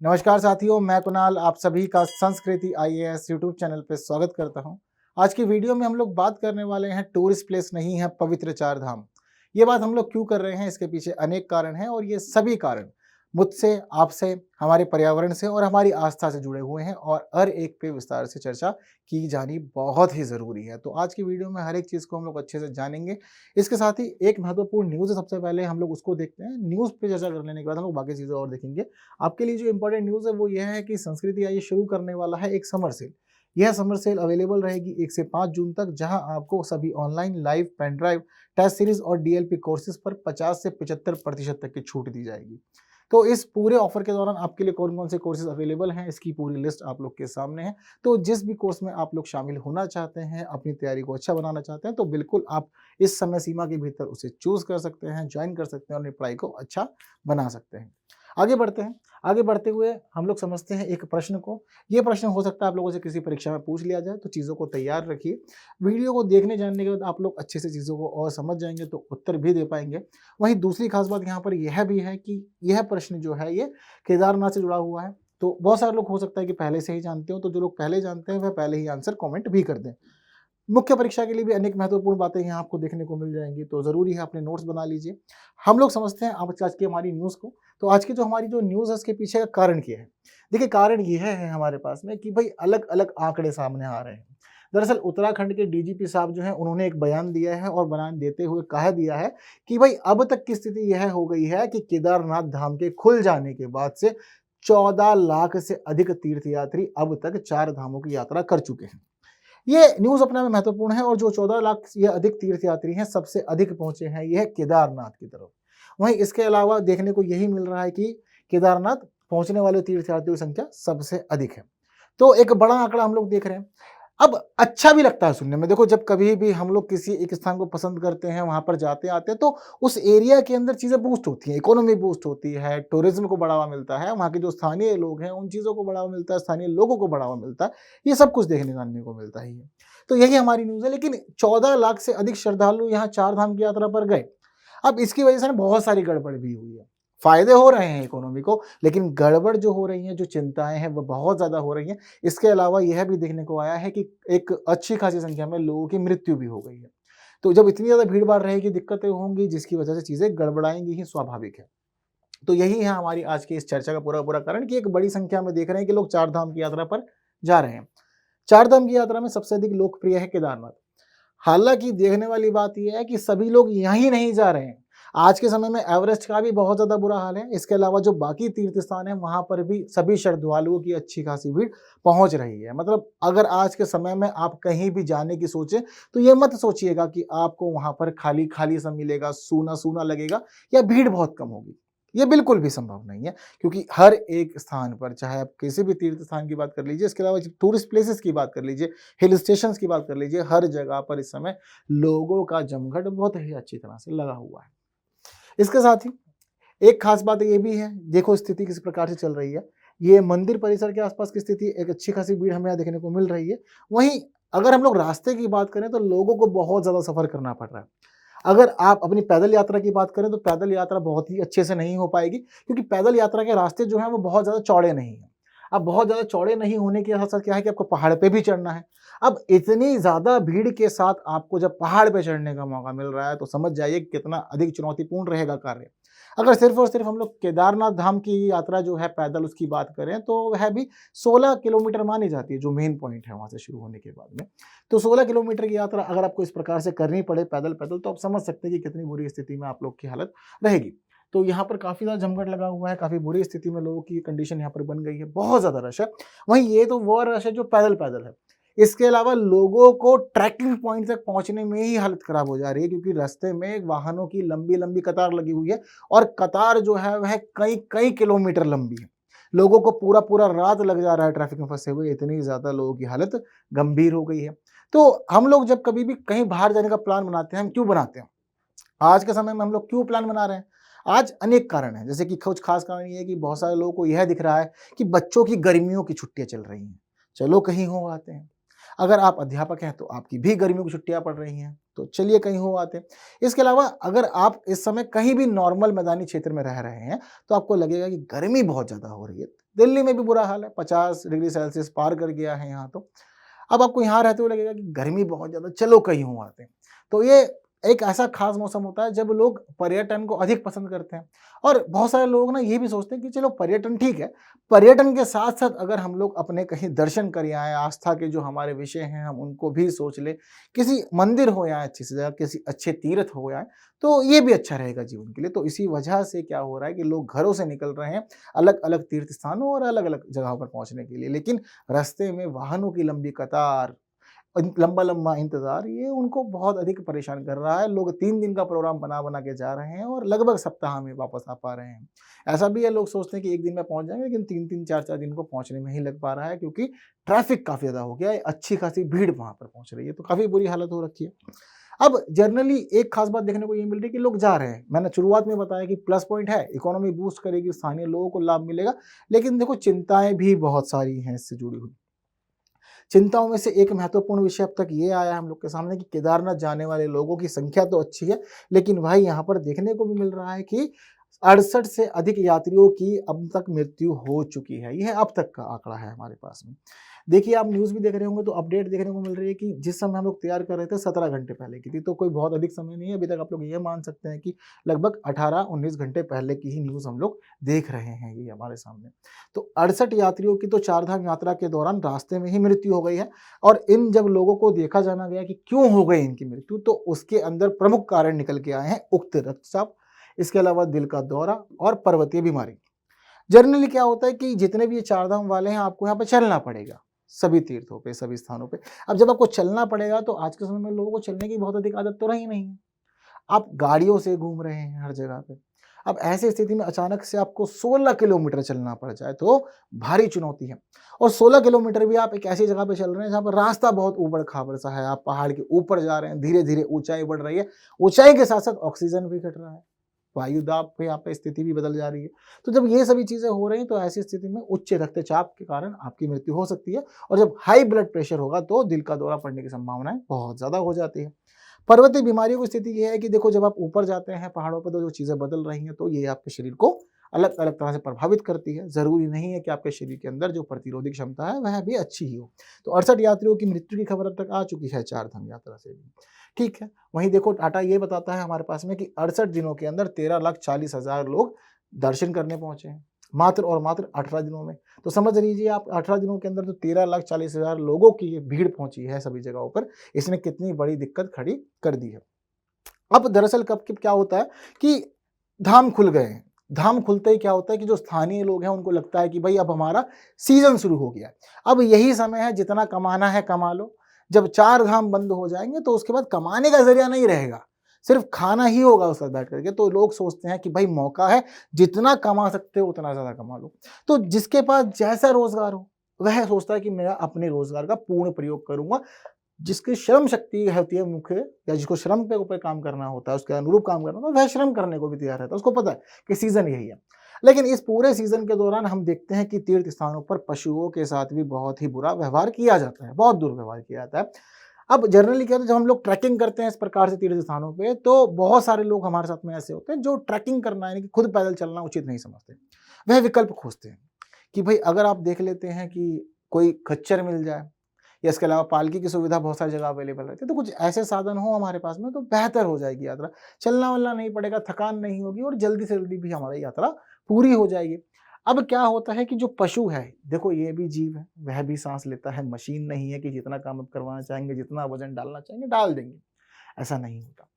नमस्कार साथियों, मैं कुणाल आप सभी का संस्कृति आईएएस यूट्यूब चैनल पे स्वागत करता हूं। आज की वीडियो में हम लोग बात करने वाले हैं टूरिस्ट प्लेस नहीं है पवित्र चार धाम। ये बात हम लोग क्यों कर रहे हैं, इसके पीछे अनेक कारण हैं और ये सभी कारण मुझसे, आपसे, हमारे पर्यावरण से और हमारी आस्था से जुड़े हुए हैं और हर एक पे विस्तार से चर्चा की जानी बहुत ही ज़रूरी है। तो आज की वीडियो में हर एक चीज़ को हम लोग अच्छे से जानेंगे। इसके साथ ही एक महत्वपूर्ण न्यूज़ है, सबसे पहले हम लोग उसको देखते हैं। न्यूज़ पे चर्चा कर लेने के बाद हम लोग बाकी चीज़ें और देखेंगे। आपके लिए जो इंपॉर्टेंट न्यूज़ है वो यह है कि संस्कृति आइए शुरू करने वाला है एक समर सेल। यह समर सेल अवेलेबल रहेगी 1 से 5 जून तक, जहां आपको सभी online live pen drive test series और डीएलपी कोर्सेज पर 50 से 75% तक की छूट दी जाएगी। तो इस पूरे ऑफर के दौरान आपके लिए कौन कौन से कोर्सेज अवेलेबल हैं, इसकी पूरी लिस्ट आप लोग के सामने है। तो जिस भी कोर्स में आप लोग शामिल होना चाहते हैं, अपनी तैयारी को अच्छा बनाना चाहते हैं, तो बिल्कुल आप इस समय सीमा के भीतर उसे चूज कर सकते हैं, ज्वाइन कर सकते हैं और अपनी पढ़ाई को अच्छा बना सकते हैं। आगे बढ़ते हैं। आगे बढ़ते हुए हम लोग समझते हैं एक प्रश्न को। ये प्रश्न हो सकता है आप लोगों से किसी परीक्षा में पूछ लिया जाए, तो चीज़ों को तैयार रखिए। वीडियो को देखने जानने के बाद आप लोग अच्छे से चीज़ों को और समझ जाएंगे तो उत्तर भी दे पाएंगे। वहीं दूसरी खास बात यहाँ पर यह भी है कि यह प्रश्न जो है ये केदारनाथ से जुड़ा हुआ है। तो बहुत सारे लोग हो सकता है कि पहले से ही जानते हो, तो जो लोग पहले जानते हैं वह पहले ही आंसर कमेंट भी कर दें। मुख्य परीक्षा के लिए भी अनेक महत्वपूर्ण बातें यहाँ आपको देखने को मिल जाएंगी, तो ज़रूरी है अपने नोट्स बना लीजिए। हम लोग समझते हैं आज की हमारी न्यूज़ को। तो आज की जो हमारी न्यूज़ है, इसके पीछे का कारण क्या है? देखिए, कारण यह है हमारे पास में कि भाई अलग अलग आंकड़े सामने आ रहे हैं। दरअसल उत्तराखंड के डीजीपी साहब जो हैं, उन्होंने एक बयान दिया है और बयान देते हुए कह दिया है कि भाई अब तक की स्थिति यह हो गई है कि केदारनाथ धाम के खुल जाने के बाद से 14 लाख से अधिक तीर्थयात्री अब तक 4 धामों की यात्रा कर चुके हैं। ये न्यूज़ अपने में महत्वपूर्ण है और जो 14 लाख या अधिक तीर्थयात्री हैं, सबसे अधिक पहुंचे हैं ये केदारनाथ की तरफ। वहीं इसके अलावा देखने को यही मिल रहा है कि केदारनाथ पहुंचने वाले तीर्थयात्रियों की संख्या सबसे अधिक है। तो एक बड़ा आंकड़ा हम लोग देख रहे हैं। अब अच्छा भी लगता है सुनने में। देखो, जब कभी भी हम लोग किसी एक स्थान को पसंद करते हैं, वहां पर जाते आते हैं, तो उस एरिया के अंदर चीजें बूस्ट होती हैं, इकोनॉमी बूस्ट होती है, टूरिज्म को बढ़ावा मिलता है, वहाँ के जो स्थानीय लोग हैं उन चीज़ों को बढ़ावा मिलता है, स्थानीय लोगों को बढ़ावा मिलता है। ये सब कुछ देखने जानने को मिलता ही है। तो यही हमारी न्यूज़ है। लेकिन 14 लाख से अधिक श्रद्धालु यहाँ चार धाम की यात्रा पर गए। अब इसकी वजह से ना बहुत सारी गड़बड़ भी हुई है। फायदे हो रहे हैं इकोनॉमी को, लेकिन गड़बड़ जो हो रही हैं, जो चिंताएं हैं, वो बहुत ज़्यादा हो रही हैं। इसके अलावा यह भी देखने को आया है कि एक अच्छी खासी संख्या में लोगों की मृत्यु भी हो गई है। तो जब इतनी ज़्यादा भीड़-भाड़ रहेगी, दिक्कतें होंगी, जिसकी वजह से चीज़ें गड़बड़ाएँगी ही, स्वाभाविक है। तो यही है हमारी आज की इस चर्चा का पूरा कारण कि एक बड़ी संख्या में देख रहे हैं कि लोग चार धाम की यात्रा पर जा रहे हैं। चार धाम की यात्रा में सबसे अधिक लोकप्रिय है केदारनाथ। हालाँकि देखने वाली बात ये है कि सभी लोग यहीं नहीं जा रहे हैं। आज के समय में एवरेस्ट का भी बहुत ज़्यादा बुरा हाल है। इसके अलावा जो बाकी तीर्थ स्थान हैं, वहाँ पर भी सभी श्रद्धालुओं की अच्छी खासी भीड़ पहुँच रही है। मतलब अगर आज के समय में आप कहीं भी जाने की सोचें, तो ये मत सोचिएगा कि आपको वहाँ पर खाली-खाली सा मिलेगा, सूना-सूना लगेगा या भीड़ बहुत कम होगी। ये बिल्कुल भी संभव नहीं है, क्योंकि हर एक स्थान पर, चाहे आप किसी भी तीर्थ स्थान की बात कर लीजिए, इसके अलावा टूरिस्ट प्लेसेस की बात कर लीजिए, हिल स्टेशंस की बात कर लीजिए, हर जगह पर इस समय लोगों का जमघट बहुत ही अच्छी तरह से लगा हुआ है। इसके साथ ही एक खास बात ये भी है, देखो स्थिति किस प्रकार से चल रही है। ये मंदिर परिसर के आसपास की स्थिति, एक अच्छी खासी भीड़ हमें यहाँ देखने को मिल रही है। वहीं अगर हम लोग रास्ते की बात करें, तो लोगों को बहुत ज़्यादा सफ़र करना पड़ रहा है। अगर आप अपनी पैदल यात्रा की बात करें, तो पैदल यात्रा बहुत ही अच्छे से नहीं हो पाएगी, क्योंकि पैदल यात्रा के रास्ते जो हैं वो बहुत ज़्यादा चौड़े नहीं हैं। अब बहुत ज़्यादा चौड़े नहीं होने के साथ-साथ क्या है कि आपको पहाड़ पे भी चढ़ना है। अब इतनी ज़्यादा भीड़ के साथ आपको जब पहाड़ पे चढ़ने का मौका मिल रहा है, तो समझ जाइए कितना अधिक चुनौतीपूर्ण रहेगा कार्य। अगर सिर्फ़ और सिर्फ़ हम लोग केदारनाथ धाम की यात्रा जो है पैदल, उसकी बात करें, तो वह भी 16 किलोमीटर मानी जाती है, जो मेन पॉइंट है वहाँ से शुरू होने के बाद में। तो 16 किलोमीटर की यात्रा अगर आपको इस प्रकार से करनी पड़े पैदल-पैदल, तो आप समझ सकते हैं कि कितनी बुरी स्थिति में आप लोग की हालत रहेगी। तो यहाँ पर काफ़ी ज़्यादा जमघट लगा हुआ है, काफ़ी बुरी स्थिति में लोगों की कंडीशन यहाँ पर बन गई है, बहुत ज़्यादा रश है। वहीं ये तो वो रश है जो पैदल-पैदल है। इसके अलावा लोगों को ट्रैकिंग पॉइंट तक पहुँचने में ही हालत ख़राब हो जा रही है, क्योंकि रास्ते में वाहनों की लंबी-लंबी कतार लगी हुई है और कतार जो है वह कई-कई किलोमीटर लंबी है। लोगों को पूरा-पूरा रात लग जा रहा है ट्रैफिक में फँसे हुए, इतनी ज़्यादा लोगों की हालत गंभीर हो गई है। तो हम लोग जब कभी भी कहीं बाहर जाने का प्लान बनाते हैं, हम क्यों बनाते हैं? आज के समय में हम लोग क्यों प्लान बना रहे हैं? आज अनेक कारण हैं, जैसे कि कुछ खास कारण ये है कि बहुत सारे लोगों को यह दिख रहा है कि बच्चों की गर्मियों की छुट्टियाँ चल रही हैं, चलो कहीं हो आते हैं। अगर आप अध्यापक हैं, तो आपकी भी गर्मियों की छुट्टियाँ पड़ रही हैं, तो चलिए कहीं हो आते हैं। इसके अलावा अगर आप इस समय कहीं भी नॉर्मल मैदानी क्षेत्र में रह रहे हैं, तो आपको लगेगा कि गर्मी बहुत ज़्यादा हो रही है। दिल्ली में भी बुरा हाल है, 50 डिग्री सेल्सियस पार कर गया है यहाँ तो। अब आपको यहाँ रहते हुए लगेगा कि गर्मी बहुत ज़्यादा, चलो कहीं हो आते हैं। तो ये एक ऐसा खास मौसम होता है जब लोग पर्यटन को अधिक पसंद करते हैं और बहुत सारे लोग ना ये भी सोचते हैं कि चलो पर्यटन ठीक है, पर्यटन के साथ-साथ अगर हम लोग अपने कहीं दर्शन कर आएँ, आस्था के जो हमारे विषय हैं हम उनको भी सोच लें, किसी मंदिर हो या अच्छी सी जगह, किसी अच्छे तीर्थ हो आएँ, तो ये भी अच्छा रहेगा जीवन के लिए। तो इसी वजह से क्या हो रहा है कि लोग घरों से निकल रहे हैं अलग-अलग तीर्थ स्थानों और अलग-अलग जगहों पर पहुँचने के लिए। लेकिन रास्ते में वाहनों की लंबी कतार, लंबा-लंबा इंतज़ार, ये उनको बहुत अधिक परेशान कर रहा है। लोग 3 दिन का प्रोग्राम बना-बना के जा रहे हैं और लगभग सप्ताह में वापस आ पा रहे हैं। ऐसा भी है, लोग सोचते हैं कि 1 दिन में पहुँच जाएँगे, लेकिन 3-3 4-4 दिन को पहुँचने में ही लग पा रहा है क्योंकि ट्रैफ़िक काफ़ी ज़्यादा हो गया है, अच्छी खासी भीड़ वहाँ पर पहुँच रही है, तो काफ़ी बुरी हालत हो रखी है। अब जनरली एक खास बात देखने को ये मिल रही है कि लोग जा रहे हैं। मैंने शुरुआत में बताया कि प्लस पॉइंट है, इकोनॉमी बूस्ट करेगी, स्थानीय लोगों को लाभ मिलेगा, लेकिन देखो चिंताएँ भी बहुत सारी हैं इससे जुड़ी हुई। चिंताओं में से एक महत्वपूर्ण विषय अब तक ये आया हम लोग के सामने कि केदारनाथ जाने वाले लोगों की संख्या तो अच्छी है, लेकिन भाई यहाँ पर देखने को भी मिल रहा है कि 68 से अधिक यात्रियों की अब तक मृत्यु हो चुकी है। यह अब तक का आंकड़ा है हमारे पास में। देखिए, आप न्यूज़ भी देख रहे होंगे तो अपडेट देखने को मिल रही है कि जिस समय हम लोग तैयार कर रहे थे 17 घंटे पहले की थी, तो कोई बहुत अधिक समय नहीं है। अभी तक आप लोग ये मान सकते हैं कि लगभग 18-19 घंटे पहले की ही न्यूज़ हम लोग देख रहे हैं ये हमारे सामने। तो 68 यात्रियों की तो चारधाम यात्रा के दौरान रास्ते में ही मृत्यु हो गई है और इन जब लोगों को देखा जाना गया कि क्यों हो गई इनकी मृत्यु, तो उसके अंदर प्रमुख कारण निकल के आए हैं उक्त रक्तचाप, इसके अलावा दिल का दौरा और पर्वतीय बीमारी। जनरली क्या होता है कि जितने भी ये चारधाम वाले हैं, आपको यहाँ पे चलना पड़ेगा, सभी तीर्थों पे, सभी स्थानों पे। अब जब आपको चलना पड़ेगा तो आज के समय में लोगों को चलने की बहुत अधिक आदत तो रही नहीं है। आप गाड़ियों से घूम रहे हैं हर जगह पे। अब ऐसी स्थिति में अचानक से आपको 16 किलोमीटर चलना पड़ जाए तो भारी चुनौती है। और 16 किलोमीटर भी आप एक ऐसी जगह पे चल रहे हैं जहाँ पर रास्ता बहुत ऊबड़-खाबड़ सा है, आप पहाड़ के ऊपर जा रहे हैं, धीरे-धीरे ऊँचाई बढ़ रही है, ऊँचाई के साथ-साथ ऑक्सीजन भी घट रहा है। वायु दाब पे यहाँ पे स्थिति भी बदल जा रही है। तो जब ये सभी चीज़ें हो रही हैं तो ऐसी स्थिति में उच्च रक्तचाप के कारण आपकी मृत्यु हो सकती है और जब हाई ब्लड प्रेशर होगा तो दिल का दौरा पड़ने की संभावनाएँ बहुत ज़्यादा हो जाती है। पर्वतीय बीमारियों की स्थिति ये है कि देखो, जब आप ऊपर जाते हैं पहाड़ों पर तो जो चीज़ें बदल रही हैं तो ये आपके शरीर को अलग-अलग तरह से प्रभावित करती है। ज़रूरी नहीं है कि आपके शरीर के अंदर जो प्रतिरोधी क्षमता है वह भी अच्छी ही हो। तो 68 यात्रियों की मृत्यु की खबर अब तक आ चुकी है चारधाम यात्रा से भी। ठीक है, वहीं देखो डाटा ये बताता है हमारे पास में कि 68 दिनों के अंदर 13,40,000 लोग दर्शन करने पहुँचे हैं। मात्र और मात्र 18 दिनों में। तो समझ लीजिए आप 18 दिनों के अंदर तो 13,40,000 लोगों की ये भीड़ पहुँची है सभी जगहों पर। इसने कितनी बड़ी दिक्कत खड़ी कर दी है। अब दरअसल कब क्या होता है कि धाम खुल गए हैं। धाम खुलते ही क्या होता है कि जो स्थानीय लोग हैं उनको लगता है कि भाई अब हमारा सीज़न शुरू हो गया है। अब यही समय है, जितना कमाना है कमा लो। जब 4 धाम बंद हो जाएँगे तो उसके बाद कमाने का ज़रिया नहीं रहेगा, सिर्फ़ खाना ही होगा उस वक़्त बैठ कर के। तो लोग सोचते हैं कि भाई मौका है, जितना कमा सकते हो उतना ज़्यादा कमा लो। तो जिसके पास जैसा रोज़गार हो, वह सोचता है कि मैं अपने रोज़गार का पूर्ण प्रयोग करूँगा। जिसकी श्रम शक्ति होती है मुख्य, या जिसको श्रम पे ऊपर काम करना होता है, उसके अनुरूप काम करना होता है, वह श्रम करने को भी तैयार रहता है। उसको पता है कि सीज़न यही है। लेकिन इस पूरे सीज़न के दौरान हम देखते हैं कि तीर्थ स्थानों पर पशुओं के साथ भी बहुत ही बुरा व्यवहार किया जाता है, बहुत दुर्व्यवहार किया जाता है। अब जनरली क्या होता है, जब हम लोग ट्रैकिंग करते हैं इस प्रकार से तीर्थ स्थानों पे, तो बहुत सारे लोग हमारे साथ में ऐसे होते हैं जो ट्रैकिंग करना यानी कि खुद पैदल चलना उचित नहीं समझते। वह विकल्प खोजते हैं कि भाई अगर आप देख लेते हैं कि कोई खच्चर मिल जाए या इसके अलावा पालकी की सुविधा बहुत सारी जगह अवेलेबल रहती है, तो कुछ ऐसे साधन हो हमारे पास में तो बेहतर हो जाएगी यात्रा। चलना-वलना नहीं पड़ेगा, थकान नहीं होगी और जल्दी से जल्दी भी हमारी यात्रा पूरी हो जाएगी। अब क्या होता है कि जो पशु है, देखो ये भी जीव है, वह भी साँस लेता है, मशीन नहीं है कि जितना काम आप करवाना चाहेंगे, जितना वज़न डालना चाहेंगे, डाल देंगे, ऐसा नहीं होता।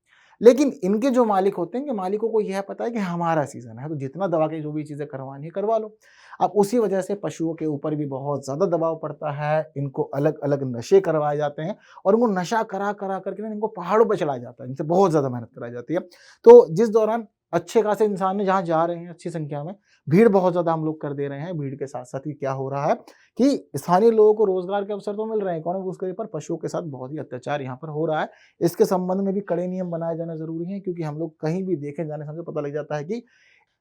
लेकिन इनके जो मालिक होते हैं, कि मालिकों को यह पता है कि हमारा सीज़न है, तो जितना दवा की जो भी चीज़ें करवानी है, करवा लो। अब उसी वजह से पशुओं के ऊपर भी बहुत ज़्यादा दबाव पड़ता है, इनको अलग-अलग नशे करवाए जाते हैं और उनको नशा करा कर के ना इनको पहाड़ों पे चढ़ाया जाता है, इनसे बहुत ज़्यादा मेहनत कराई जाती है। तो जिस दौरान अच्छे खासे इंसान जहाँ जा रहे हैं अच्छी संख्या में, भीड़ बहुत ज़्यादा हम लोग कर दे रहे हैं, भीड़ के साथ-साथ ही क्या हो रहा है कि स्थानीय लोगों को रोज़गार के अवसर तो मिल रहे हैं, इकोनॉमिक बूस्ट पर पशुओं के साथ बहुत ही अत्याचार यहाँ पर हो रहा है। इसके संबंध में भी कड़े नियम बनाए जाना ज़रूरी है, क्योंकि हम लोग कहीं भी देखें जाने से हमें पता लग जाता है कि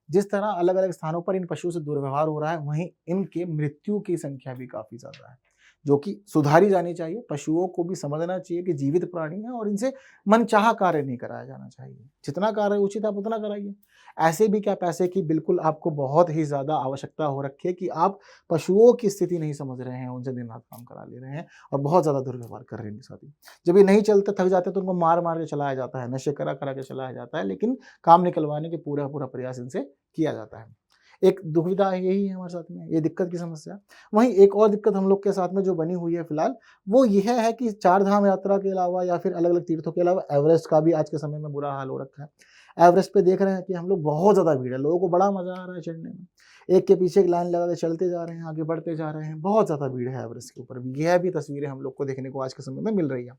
जिस तरह अलग-अलग स्थानों पर इन पशुओं से दुर्व्यवहार हो रहा है, वहीं इनके मृत्यु की संख्या भी काफ़ी ज़्यादा है। जो कि सुधारी जानी चाहिए। पशुओं को भी समझना चाहिए कि जीवित प्राणी है और इनसे मनचाहा कार्य नहीं कराया जाना चाहिए। जितना कार्य उचित है आप उतना कराइए। ऐसे भी क्या पैसे की बिल्कुल आपको बहुत ही ज़्यादा आवश्यकता हो रखी है कि आप पशुओं की स्थिति नहीं समझ रहे हैं, उनसे दिन रात काम करा ले रहे हैं और बहुत ज़्यादा दुर्व्यवहार कर रहे हैं इनके साथ ही। जब ये नहीं चलते, थक जाते हैं तो उनको मार-मार के चलाया जाता है, नशे करा-करा के चलाया जाता है, लेकिन काम निकलवाने की पूरा-पूरा प्रयास इनसे किया जाता है। एक दुविधा यही है हमारे साथ में, ये दिक्कत की समस्या। वहीं एक और दिक्कत हम लोग के साथ में जो बनी हुई है फिलहाल, वो यह है कि चार धाम यात्रा के अलावा या फिर अलग-अलग तीर्थों के अलावा एवरेस्ट का भी आज के समय में बुरा हाल हो रखा है। एवरेस्ट पे देख रहे हैं कि हम लोग बहुत ज़्यादा भीड़ है, लोगों को बड़ा मज़ा आ रहा है चढ़ने में। एक के पीछे एक लाइन लगा के चलते जा रहे हैं, आगे बढ़ते जा रहे हैं, बहुत ज़्यादा भीड़ है एवरेस्ट के ऊपर भी। यह भी तस्वीरें हम लोग को देखने को आज के समय में मिल रही है।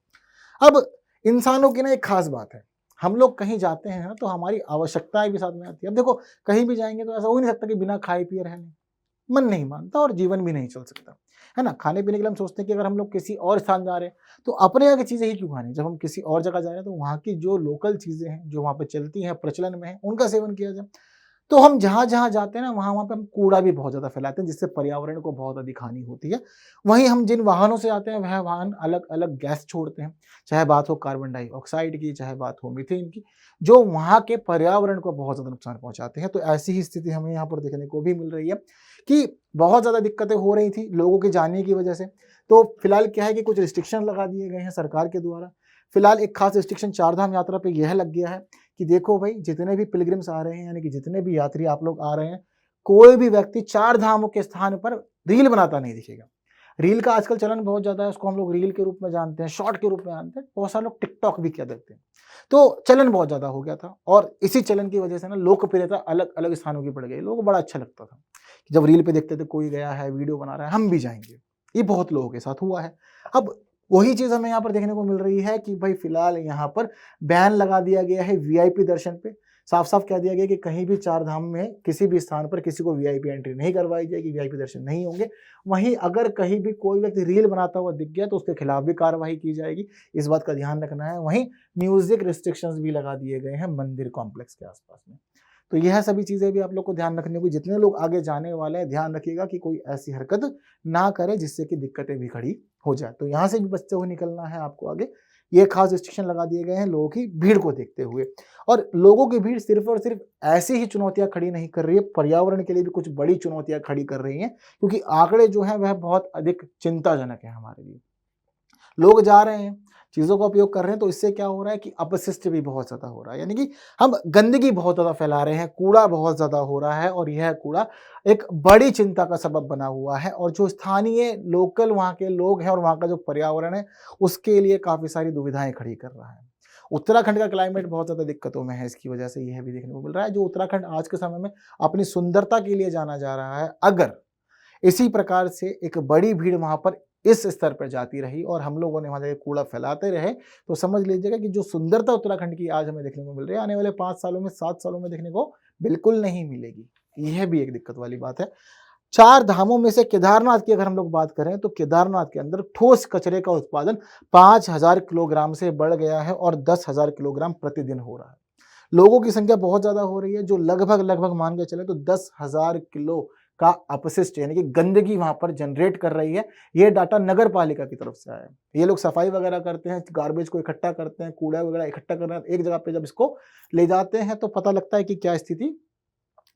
अब इंसानों की ना एक खास बात है, हम लोग कहीं जाते हैं ना तो हमारी आवश्यकताएँ भी साथ में आती हैं। अब देखो कहीं भी जाएँगे तो ऐसा हो ही नहीं सकता कि बिना खाए-पिए रह लें, मन नहीं मानता और जीवन भी नहीं चल सकता, है ना? खाने-पीने के लिए हम सोचते हैं कि अगर हम लोग किसी और स्थान जा रहे हैं, तो अपने यहाँ की चीज़ें ही क्यों खानी? जब हम किसी और जगह जा रहे हैं तो वहाँ की जो लोकल चीज़ें हैं, जो वहाँ पे चलती हैं, प्रचलन में हैं, उनका सेवन किया जाए। तो हम जहाँ-जहाँ जाते हैं ना, वहाँ-वहाँ पे हम कूड़ा भी बहुत ज़्यादा फैलाते हैं, जिससे पर्यावरण को बहुत अधिक हानि होती है। वहीं हम जिन वाहनों से आते हैं, वह वाहन अलग-अलग गैस छोड़ते हैं, चाहे बात हो कार्बन डाइऑक्साइड की, चाहे बात हो मीथेन की, जो वहाँ के पर्यावरण को बहुत ज़्यादा नुकसान पहुँचाते हैं। तो ऐसी ही स्थिति हमें यहाँ पर देखने को भी मिल रही है कि बहुत ज़्यादा दिक्कतें हो रही थी लोगों के जाने की वजह से। तो फिलहाल क्या है कि कुछ रिस्ट्रिक्शन लगा दिए गए हैं सरकार के द्वारा। फिलहाल एक खास रिस्ट्रिक्शन चारधाम यात्रा पे यह लग गया है कि देखो भाई, जितने भी पिलग्रिम्स आ रहे हैं, यानी कि जितने भी यात्री आप लोग आ रहे हैं, कोई भी व्यक्ति चार धामों के स्थान पर रील बनाता नहीं दिखेगा। रील का आजकल चलन बहुत ज़्यादा है, उसको हम लोग रील के रूप में जानते हैं, शॉर्ट के रूप में जानते हैं, बहुत सारे लोग टिकटॉक भी कह देते हैं। तो चलन बहुत ज़्यादा हो गया था और इसी चलन की वजह से ना लोकप्रियता अलग-अलग स्थानों की बढ़ गई। लोगों को बड़ा अच्छा लगता था कि जब रील पे देखते थे कोई गया है, वीडियो बना रहा है, हम भी जाएँगे। ये बहुत लोगों के साथ हुआ है। अब वही चीज़ हमें यहाँ पर देखने को मिल रही है कि भाई फिलहाल यहाँ पर बैन लगा दिया गया है वीआईपी दर्शन पे। साफ-साफ कह दिया गया कि कहीं भी चार धाम में किसी भी स्थान पर किसी को वीआईपी एंट्री नहीं करवाई जाएगी, वीआईपी दर्शन नहीं होंगे। वहीं अगर कहीं भी कोई व्यक्ति रील बनाता हुआ दिख गया तो उसके खिलाफ भी कार्रवाई की जाएगी, इस बात का ध्यान रखना है। वहीं म्यूज़िक रिस्ट्रिक्शंस भी लगा दिए गए हैं मंदिर कॉम्प्लेक्स के आस-पास में। तो यह सभी चीज़ें भी आप लोग को ध्यान रखनी होगी। जितने लोग आगे जाने वाले हैं, ध्यान रखिएगा कि कोई ऐसी हरकत ना करे जिससे कि दिक्कतें भी खड़ी हो जाए। तो यहाँ से भी बचते हुए निकलना है आपको आगे। ये खास रिस्ट्रिक्शन लगा दिए गए हैं लोगों की भीड़ को देखते हुए और लोगों की भीड़ सिर्फ़ और सिर्फ़ ऐसी ही चुनौतियाँ खड़ी नहीं कर रही है, पर्यावरण के लिए भी कुछ बड़ी चुनौतियाँ खड़ी कर रही हैं, क्योंकि आंकड़े जो हैं वह बहुत अधिक चिंताजनक है हमारे लिए। लोग जा रहे हैं, चीज़ों का उपयोग कर रहे हैं, तो इससे क्या हो रहा है कि अपशिष्ट भी बहुत ज़्यादा हो रहा है। यानी कि हम गंदगी बहुत ज़्यादा फैला रहे हैं, कूड़ा बहुत ज़्यादा हो रहा है और यह कूड़ा एक बड़ी चिंता का सबब बना हुआ है और जो स्थानीय लोकल वहाँ के लोग हैं और वहाँ का जो पर्यावरण है, उसके लिए काफ़ी सारी दुविधाएँ खड़ी कर रहा है। उत्तराखंड का क्लाइमेट बहुत ज़्यादा दिक्कतों में है, इसकी वजह से यह भी देखने को मिल रहा है। जो उत्तराखंड आज के समय में अपनी सुंदरता के लिए जाना जा रहा है, अगर इसी प्रकार से एक बड़ी भीड़ वहाँ पर इस स्तर पर जाती रही और हम लोगों ने वहाँ जाके कूड़ा फैलाते रहे, तो समझ लीजिएगा कि जो सुंदरता उत्तराखंड की आज हमें देखने को मिल रही है, आने वाले 5 सालों में, 7 सालों में देखने को बिल्कुल नहीं मिलेगी। यह भी एक दिक्कत वाली बात है। 4 धामों में से केदारनाथ की अगर हम लोग बात करें, तो केदारनाथ के अंदर ठोस कचरे का उत्पादन 5000 किलोग्राम से बढ़ गया है और 10,000 किलोग्राम प्रतिदिन हो रहा है। लोगों की संख्या बहुत ज़्यादा हो रही है, जो लगभग मान के चले तो 10,000 किलो का अपशिष्ट यानी कि गंदगी वहाँ पर जनरेट कर रही है। ये डाटा नगर पालिका की तरफ से आया है। ये लोग सफाई वगैरह करते हैं, गार्बेज को इकट्ठा करते हैं, कूड़ा वगैरह इकट्ठा कर रहे हैं, एक जगह पे जब इसको ले जाते हैं तो पता लगता है कि क्या स्थिति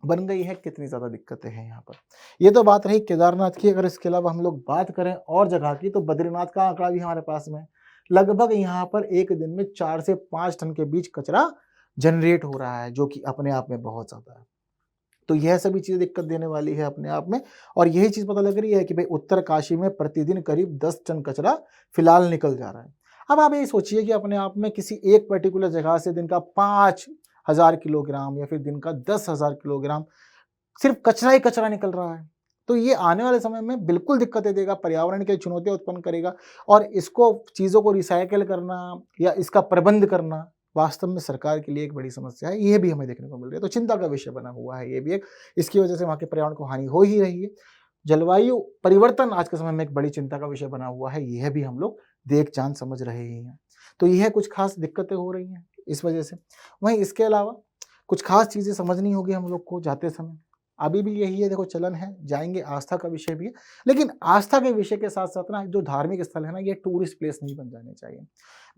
बन गई है, कितनी ज़्यादा दिक्कतें हैं यहाँ पर। ये तो बात रही केदारनाथ की। अगर इसके अलावा हम लोग बात करें और जगह की, तो बद्रीनाथ का आंकड़ा भी हमारे पास में है। लगभग यहाँ पर एक दिन में 4 से 5 टन के बीच कचरा जनरेट हो रहा है, जो कि अपने आप में बहुत ज़्यादा है। तो यह सभी चीज़ें दिक्कत देने वाली है अपने आप में और यही चीज़ पता लग रही है कि भाई उत्तरकाशी में प्रतिदिन करीब 10 टन कचरा फिलहाल निकल जा रहा है। अब आप ये सोचिए कि अपने आप में किसी एक पर्टिकुलर जगह से दिन का 5000 किलोग्राम या फिर दिन का 10,000 किलोग्राम सिर्फ कचरा ही कचरा निकल रहा है। तो ये आने वाले समय में बिल्कुल दिक्कतें देगा, पर्यावरण की चुनौतियाँ उत्पन्न करेगा और इसको चीज़ों को रिसाइकिल करना या इसका प्रबंध करना वास्तव में सरकार के लिए एक बड़ी समस्या है। ये भी हमें देखने को मिल रही है, तो चिंता का विषय बना हुआ है ये भी एक। इसकी वजह से वहाँ के पर्यावरण को हानि हो ही रही है। जलवायु परिवर्तन आज के समय में एक बड़ी चिंता का विषय बना हुआ है, यह भी हम लोग देख जान समझ रहे ही हैं। तो यह कुछ खास दिक्कतें हो रही हैं इस वजह से। वहीं इसके अलावा कुछ खास चीज़ें समझनी होगी हम लोग को जाते समय। अभी भी यही है, देखो चलन है, जाएंगे, आस्था का विषय भी है, लेकिन आस्था के विषय के साथ साथ ना जो धार्मिक स्थल है ना, ये टूरिस्ट प्लेस नहीं बन जाने चाहिए।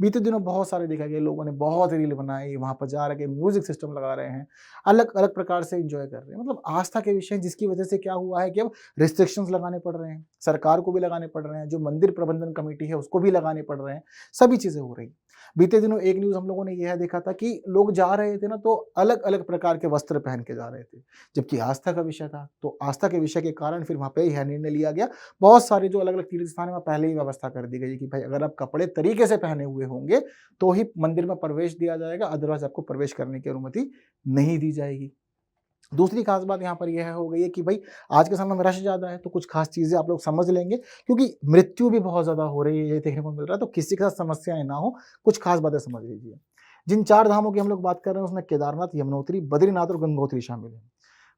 बीते दिनों बहुत सारे देखा गया, लोगों ने बहुत रील बनाई, वहाँ पर जा रहे म्यूजिक सिस्टम लगा रहे हैं, अलग अलग प्रकार से इंजॉय कर रहे हैं, मतलब आस्था के विषय, जिसकी वजह से क्या हुआ है कि अब रिस्ट्रिक्शंस लगाने पड़ रहे हैं, सरकार को भी लगाने पड़ रहे हैं, जो मंदिर प्रबंधन कमेटी है उसको भी लगाने पड़ रहे हैं, सभी चीजें हो रही। बीते दिनों एक न्यूज हम लोगों ने यह देखा था कि लोग जा रहे थे ना, तो अलग अलग प्रकार के वस्त्र पहन के जा रहे थे, जबकि आस्था का विषय था। तो आस्था के विषय के कारण फिर वहां पे यह निर्णय लिया गया, बहुत सारे जो अलग अलग तीर्थ स्थान है वहाँ पहले ही व्यवस्था कर दी गई कि भाई अगर आप कपड़े तरीके से पहने हुए होंगे तो ही मंदिर में प्रवेश दिया जाएगा, अदरवाइज आपको प्रवेश करने की अनुमति नहीं दी जाएगी। दूसरी खास बात यहाँ पर यह हो गई है कि भाई आज के समय में रश ज़्यादा है, तो कुछ खास चीज़ें आप लोग समझ लेंगे, क्योंकि मृत्यु भी बहुत ज़्यादा हो रही है, ये देखने को मिल रहा है, तो किसी के साथ समस्याएं ना हो, कुछ खास बातें समझ लीजिए। जिन 4 धामों की हम लोग बात कर रहे हैं उसमें केदारनाथ, यमुनोत्री, बद्रीनाथ और गंगोत्री शामिल है।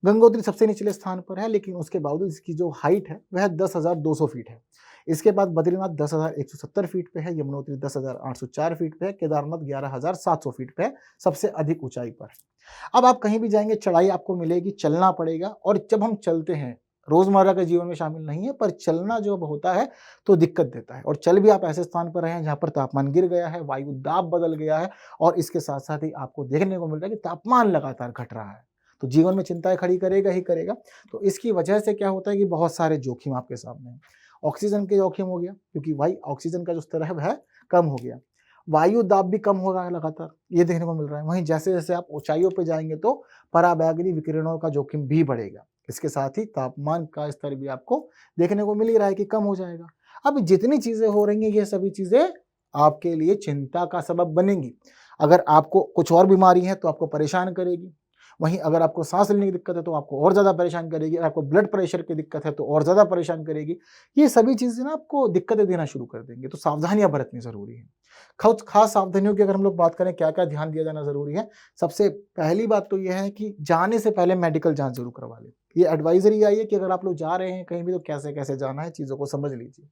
गंगोत्री सबसे निचले स्थान पर है, लेकिन उसके बावजूद इसकी जो हाइट है वह 10,200 फीट है। इसके बाद बद्रीनाथ 10,170 फीट पे है, यमुनोत्री 10,804 फीट पे है, केदारनाथ 11,700 फीट पे है, सबसे अधिक ऊंचाई पर। अब आप कहीं भी जाएंगे चढ़ाई आपको मिलेगी, चलना पड़ेगा, और जब हम चलते हैं रोजमर्रा के जीवन में शामिल नहीं है, पर चलना जो होता है तो दिक्कत देता है। और चल भी आप ऐसे स्थान पर रहे हैं जहां पर तापमान गिर गया है, वायु दाब बदल गया है, और इसके साथ साथ ही आपको देखने को मिल रहा है कि तापमान लगातार घट रहा है, तो जीवन में चिंताएं खड़ी करेगा ही करेगा। तो इसकी वजह से क्या होता है कि बहुत सारे जोखिम आपके सामने हैं। ऑक्सीजन के जोखिम हो गया, क्योंकि भाई ऑक्सीजन का जो स्तर है वह कम हो गया, वायु दाब भी कम हो रहा है लगातार, ये देखने को मिल रहा है। वहीं जैसे जैसे आप ऊंचाइयों पर जाएंगे तो पराबैंगनी विकिरणों का जोखिम भी बढ़ेगा, इसके साथ ही तापमान का स्तर भी आपको देखने को मिल ही रहा है कि कम हो जाएगा। अब जितनी चीजें हो रही हैं ये सभी चीजें आपके लिए चिंता का सबब बनेंगी। अगर आपको कुछ और बीमारी है तो आपको परेशान करेगी, वहीं अगर आपको सांस लेने की दिक्कत है तो आपको और ज़्यादा परेशान करेगी, अगर आपको ब्लड प्रेशर की दिक्कत है तो और ज़्यादा परेशान करेगी। ये सभी चीज़ें ना आपको दिक्कतें देना शुरू कर देंगे, तो सावधानियां बरतनी ज़रूरी है। खास सावधानियों की अगर हम लोग बात करें, क्या क्या ध्यान दिया जाना ज़रूरी है, सबसे पहली बात तो यह है कि जाने से पहले मेडिकल जांच जरूर करवा लें। ये एडवाइजरी आई है कि अगर आप लोग जा रहे हैं कहीं भी तो कैसे कैसे जाना है, चीज़ों को समझ लीजिए।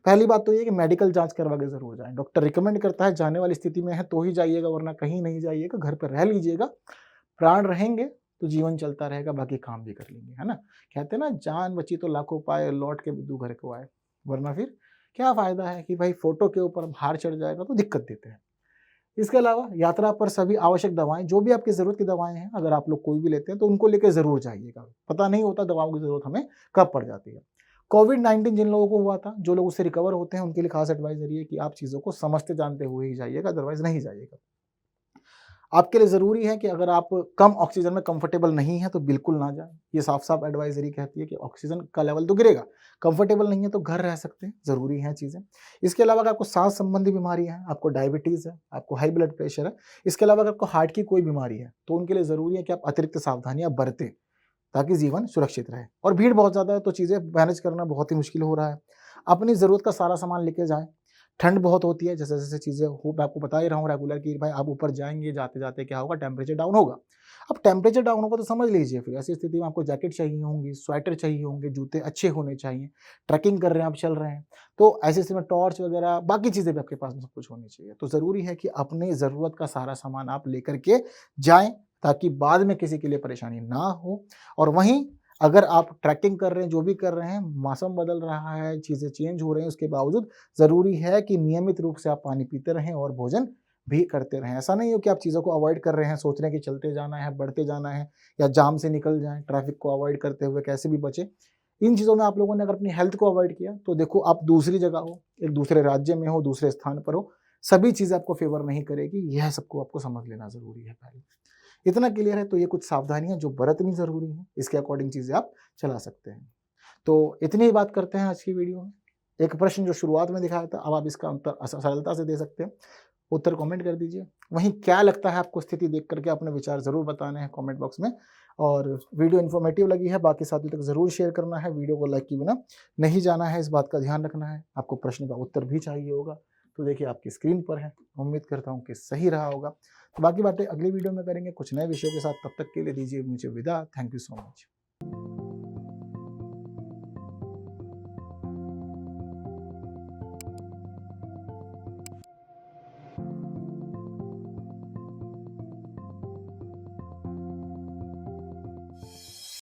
पहली बात तो ये कि मेडिकल जांच करवा के जरूर जाएं, डॉक्टर रिकमेंड करता है जाने वाली स्थिति में है तो ही जाइएगा, वरना कहीं नहीं जाइएगा, घर पर रह लीजिएगा। प्राण रहेंगे तो जीवन चलता रहेगा, बाकी काम भी कर लेंगे, है ना। कहते हैं ना, जान बची तो लाखों पाए, लौट के बुद्धू घर को आए, वरना फिर क्या फायदा है कि भाई फोटो के ऊपर हार चढ़ जाएगा तो दिक्कत देते हैं। इसके अलावा यात्रा पर सभी आवश्यक दवाएं, जो भी आपकी जरूरत की दवाएं हैं, अगर आप लोग कोई भी लेते हैं तो उनको लेकर जरूर जाइएगा, पता नहीं होता दवाओं की जरूरत हमें कब पड़ जाती है। कोविड-19 जिन लोगों को हुआ था, जो लोग उससे रिकवर होते हैं, उनके लिए खास एडवाइजरी है कि आप चीज़ों को समझते जानते हुए ही जाइएगा, अदरवाइज नहीं जाइएगा। आपके लिए ज़रूरी है कि अगर आप कम ऑक्सीजन में कंफर्टेबल नहीं है तो बिल्कुल ना जाएं। ये साफ-साफ एडवाइजरी कहती है कि ऑक्सीजन का लेवल तो गिरेगा, कंफर्टेबल नहीं है तो घर रह सकते हैं, ज़रूरी हैं चीज़ें। इसके अलावा अगर आपको सांस संबंधी बीमारी है, आपको डायबिटीज़ है, आपको हाई ब्लड प्रेशर है, इसके अलावा अगर आपको हार्ट की कोई बीमारी है, तो उनके लिए ज़रूरी है कि आप अतिरिक्त सावधानियाँ बरतें, ताकि जीवन सुरक्षित रहे। और भीड़ बहुत ज़्यादा है तो चीज़ें मैनेज करना बहुत ही मुश्किल हो रहा है। अपनी ज़रूरत का सारा सामान लेके जाएँ। ठंड बहुत होती है, जैसे-जैसे चीज़ें हो, मैं आपको बता ही रहा हूँ रेगुलर कि भाई आप ऊपर जाएँगे, जाते-जाते क्या होगा, टेम्परेचर डाउन होगा। अब टेम्परेचर डाउन होगा तो समझ लीजिए फिर ऐसी स्थिति में आपको जैकेट चाहिए होंगी, स्वेटर चाहिए होंगे, जूते अच्छे होने चाहिए। ट्रैकिंग कर रहे हैं आप, चल रहे हैं, तो ऐसी स्थिति में टॉर्च वगैरह बाकी चीज़ें भी आपके पास में सब कुछ होनी चाहिए। तो ज़रूरी है कि अपनी ज़रूरत का सारा सामान आप लेकर के जाएँ, ताकि बाद में किसी के लिए परेशानी ना हो। और वहीं अगर आप ट्रैकिंग कर रहे हैं, जो भी कर रहे हैं, मौसम बदल रहा है, चीज़ें चेंज हो रही हैं, उसके बावजूद ज़रूरी है कि नियमित रूप से आप पानी पीते रहें और भोजन भी करते रहें। ऐसा नहीं हो कि आप चीज़ों को अवॉइड कर रहे हैं, सोच रहे हैं कि चलते जाना है, बढ़ते जाना है, या जाम से निकल जाएँ, ट्रैफिक को अवॉइड करते हुए कैसे भी बचें। इन चीज़ों में आप लोगों ने अगर अपनी हेल्थ को अवॉइड किया, तो देखो आप दूसरी जगह हो, एक दूसरे राज्य में हो, दूसरे स्थान पर हो, सभी चीज़ें आपको फ़ेवर नहीं करेगी, यह सबको आपको समझ लेना ज़रूरी है पहले। इतना क्लियर है, तो ये कुछ सावधानियाँ जो बरतनी ज़रूरी हैं, इसके अकॉर्डिंग चीज़ें आप चला सकते हैं। तो इतनी ही बात करते हैं आज की वीडियो में। एक प्रश्न जो शुरुआत में दिखाया था, अब आप इसका उत्तर सरलता से दे सकते हैं। उत्तर कमेंट कर दीजिए। वहीं क्या लगता है आपको, स्थिति देख करके अपने विचार ज़रूर बताने हैं कमेंट बॉक्स में। और वीडियो इन्फॉर्मेटिव लगी है, बाकी साथियों तक ज़रूर शेयर करना है। वीडियो को लाइक किए बिना नहीं जाना है, इस बात का ध्यान रखना है। आपको प्रश्न का उत्तर भी चाहिए होगा, तो देखिए आपकी स्क्रीन पर है। उम्मीद करता हूँ कि सही रहा होगा। तो बाकी बातें अगली वीडियो में करेंगे कुछ नए विषयों के साथ। तब तक के लिए दीजिए मुझे विदा। Thank you so much.